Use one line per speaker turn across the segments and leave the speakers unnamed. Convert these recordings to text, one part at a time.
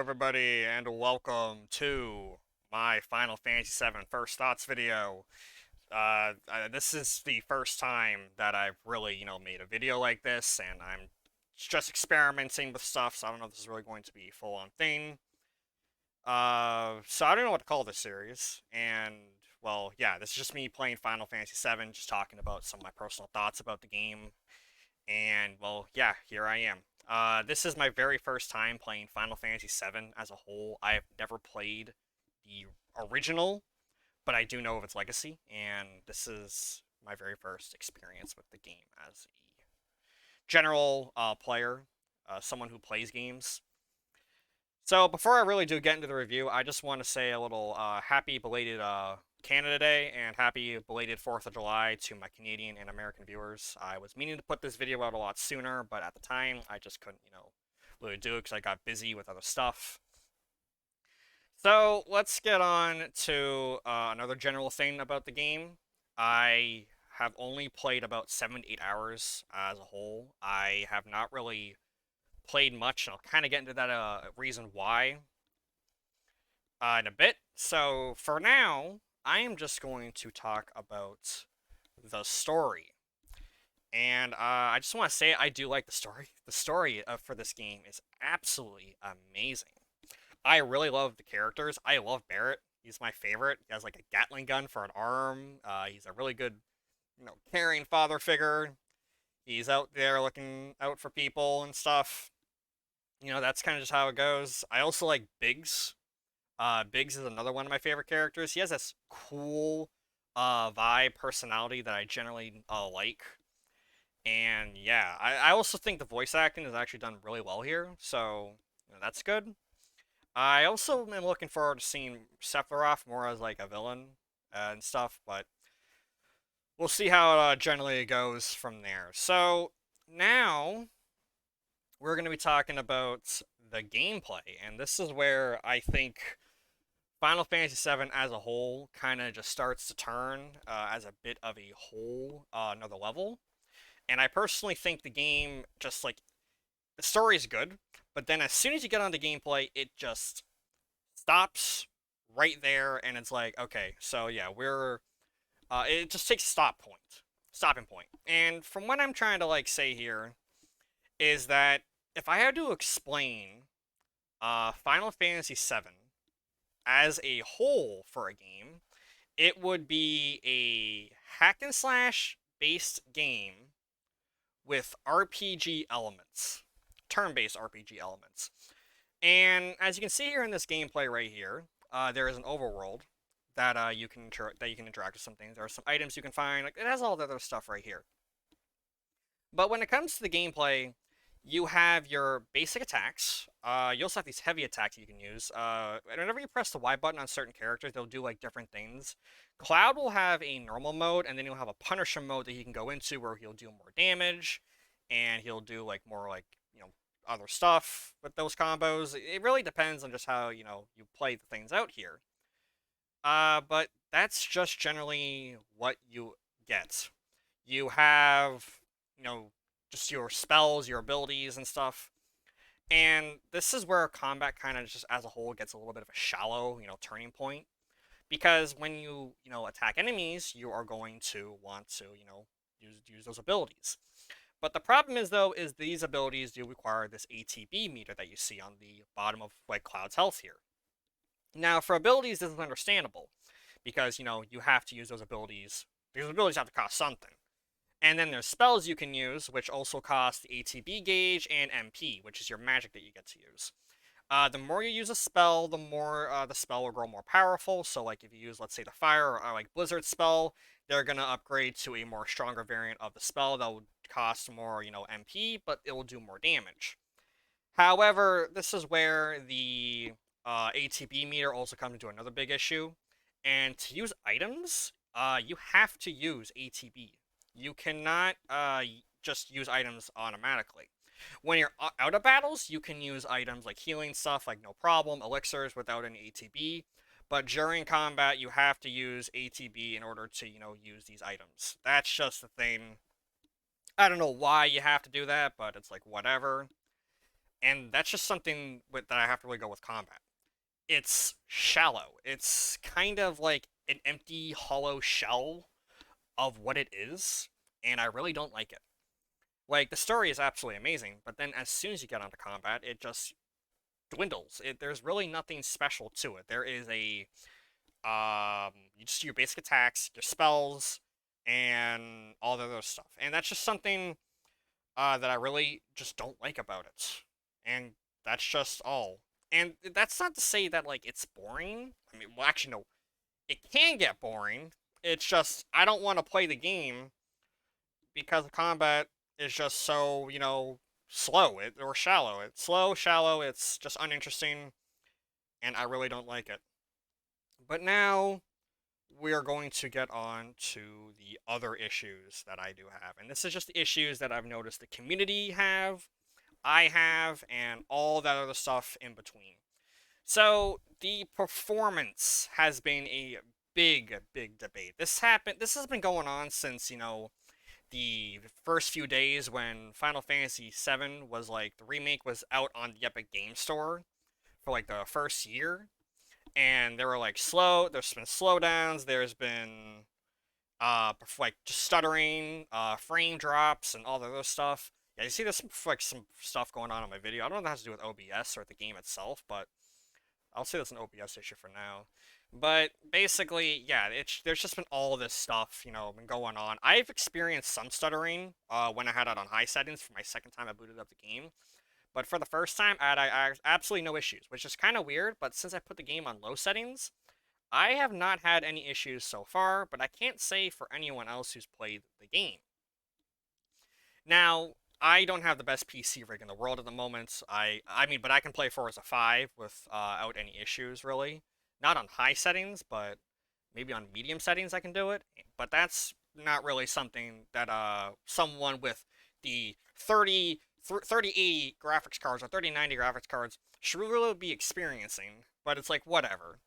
everybody, and welcome to my Final Fantasy VII First Thoughts video. This is the first time that I've really, made a video like this, and I'm just experimenting with stuff, so I don't know if this is really going to be a full-on thing. So I don't know what to call this series, and, well, yeah, this is just me playing Final Fantasy VII, just talking about some of my personal thoughts about the game, and, well, yeah, here I am. This is my very first time playing Final Fantasy VII as a whole. I have never played the original, but I do know of its legacy, and this is my very first experience with the game as a general player, someone who plays games. So before I really do get into the review, I just want to say a little happy belated Canada Day and happy belated 4th of July to my Canadian and American viewers. I was meaning to put this video out a lot sooner, but at the time I just couldn't, really do it because I got busy with other stuff. So let's get on to another general thing about the game. I have only played about 7 to 8 hours as a whole. I have not really played much, and I'll kind of get into that reason why in a bit. So for now, I am just going to talk about the story. And I just want to say I do like the story. The story for this game is absolutely amazing. I really love the characters. I love Barrett. He's my favorite. He has like a Gatling gun for an arm. He's a really good, caring father figure. He's out there looking out for people and stuff. That's kind of just how it goes. I also like Biggs. Biggs is another one of my favorite characters. He has this cool vibe personality that I generally like. And yeah, I also think the voice acting is actually done really well here, so that's good. I also am looking forward to seeing Sephiroth more as like a villain and stuff, but we'll see how it generally goes from there. So now we're going to be talking about the gameplay, and this is where I think Final Fantasy VII as a whole kind of just starts to turn as a bit of a whole another level. And I personally think the game just like the story is good, but then as soon as you get on the gameplay, it just stops right there, and it's like, okay, so yeah, it just takes a stopping point. And from what I'm trying to like say here is that if I had to explain Final Fantasy VII as a whole for a game, it would be a hack and slash based game with RPG elements, turn-based RPG elements. And as you can see here in this gameplay right here, there is an overworld that you can interact with some things. There are some items you can find. Like, it has all the other stuff right here. But when it comes to the gameplay, you have your basic attacks. You also have these heavy attacks you can use. And whenever you press the Y button on certain characters, they'll do like different things. Cloud will have a normal mode, and then he'll have a Punisher mode that he can go into where he'll do more damage, and he'll do like more like other stuff with those combos. It really depends on just how you play the things out here. But that's just generally what you get. You have you know just your spells, your abilities, and stuff. And this is where combat kind of just as a whole gets a little bit of a shallow, turning point. Because when you attack enemies, you are going to want to, use those abilities. But the problem is, though, is these abilities do require this ATB meter that you see on the bottom of like Cloud's health here. Now, for abilities, this is understandable because you have to use those abilities. Those abilities have to cost something. And then there's spells you can use, which also cost the ATB gauge and MP, which is your magic that you get to use. The more you use a spell, the more the spell will grow more powerful. So, like, if you use, let's say, the Fire or like Blizzard spell, they're gonna upgrade to a more stronger variant of the spell that will cost more, MP, but it will do more damage. However, this is where the ATB meter also comes into another big issue. And to use items, you have to use ATB. You cannot just use items automatically. When you're out of battles, you can use items like healing stuff, like no problem, elixirs without any ATB. But during combat, you have to use ATB in order to, use these items. That's just the thing. I don't know why you have to do that, but it's like whatever. and that's just something that I have to really go with combat. It's shallow. It's kind of like an empty, hollow shell of what it is, and I really don't like it. Like the story is absolutely amazing, but then as soon as you get onto combat, it just dwindles. There's really nothing special to it. There is a you just do your basic attacks, your spells, and all the other stuff, and that's just something that I really just don't like about it. And that's just all. And that's not to say that like it's boring. I mean, well, actually, no, it can get boring. It's just I don't want to play the game because the combat is just so slow or shallow. It's slow, shallow. It's just uninteresting, and I really don't like it. But now we are going to get on to the other issues that I do have, and this is just the issues that I've noticed the community have, I have, and all that other stuff in between. So the performance has been a big debate. This has been going on since the first few days when Final Fantasy VII was like the remake was out on the Epic Game Store for like the first year, and there were like there's been slowdowns, there's been like just stuttering, frame drops, and all the other stuff. Yeah, you see there's some stuff going on in my video. I don't know if that has to do with OBS or the game itself, but I'll say that's an OBS issue for now. But basically, yeah, there's just been all this stuff, been going on. I've experienced some stuttering when I had it on high settings for my second time I booted up the game. But for the first time, I had absolutely no issues, which is kind of weird. But since I put the game on low settings, I have not had any issues so far. But I can't say for anyone else who's played the game. Now, I don't have the best PC rig in the world at the moment. I mean, but I can play Forza 5 without any issues really. Not on high settings, but maybe on medium settings I can do it. But that's not really something that someone with the 3080 graphics cards or 3090 graphics cards should really be experiencing. But it's like whatever.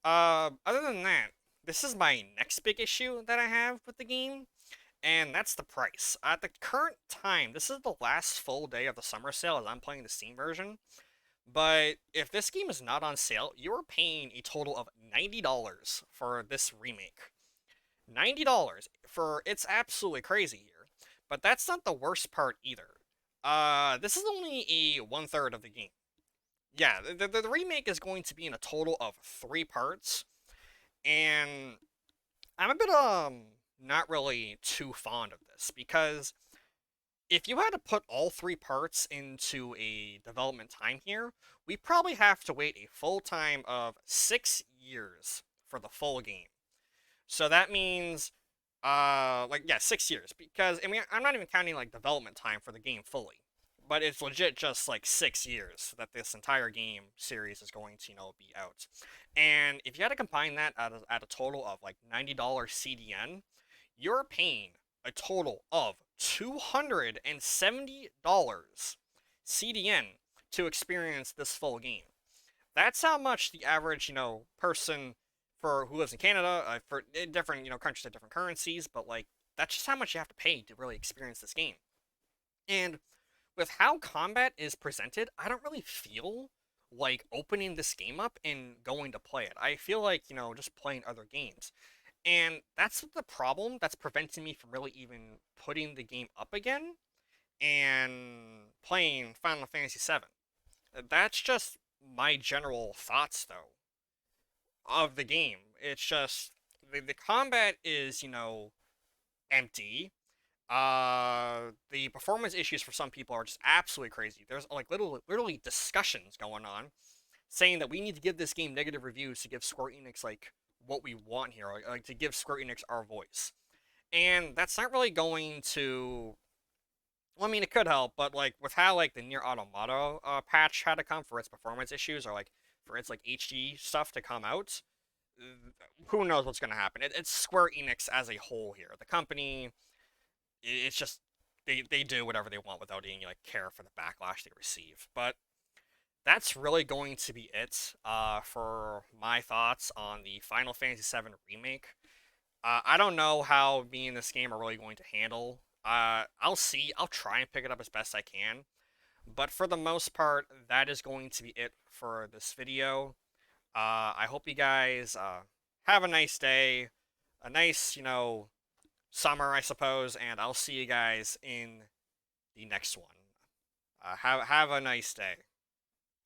Other than that, this is my next big issue that I have with the game, and that's the price. At the current time, this is the last full day of the summer sale as I'm playing the Steam version. But if this game is not on sale, you are paying a total of $90 for this remake. $90 for it's absolutely crazy here. But that's not the worst part either. This is only a one-third of the game. Yeah, the remake is going to be in a total of three parts, and I'm a bit not really too fond of this because if you had to put all three parts into a development time here, we probably have to wait a full time of 6 years for the full game. So that means, like yeah, 6 years because I mean I'm not even counting like development time for the game fully, but it's legit just like 6 years that this entire game series is going to be out. And if you had to combine that at a total of like $90 CDN, you're paying a total of $270 CDN to experience this full game. That's how much the average, person for who lives in Canada, for different, countries have different currencies, but like that's just how much you have to pay to really experience this game. And with how combat is presented, I don't really feel like opening this game up and going to play it. I feel like, just playing other games. And that's the problem that's preventing me from really even putting the game up again and playing Final Fantasy VII. That's just my general thoughts, though, of the game. It's just the combat is, empty. The performance issues for some people are just absolutely crazy. There's like literally discussions going on saying that we need to give this game negative reviews to give Square Enix like what we want here, like to give Square Enix our voice. And that's not really going to. Well, I mean, it could help, but like with how like the Near Automata patch had to come for its performance issues, or like for its like HD stuff to come out, who knows what's going to happen? It's Square Enix as a whole here. The company, it's just they do whatever they want without any like care for the backlash they receive. But that's really going to be it for my thoughts on the Final Fantasy VII Remake. I don't know how me and this game are really going to handle. I'll see. I'll try and pick it up as best I can. But for the most part, that is going to be it for this video. I hope you guys have a nice day, a nice, summer, I suppose, and I'll see you guys in the next one. Have a nice day.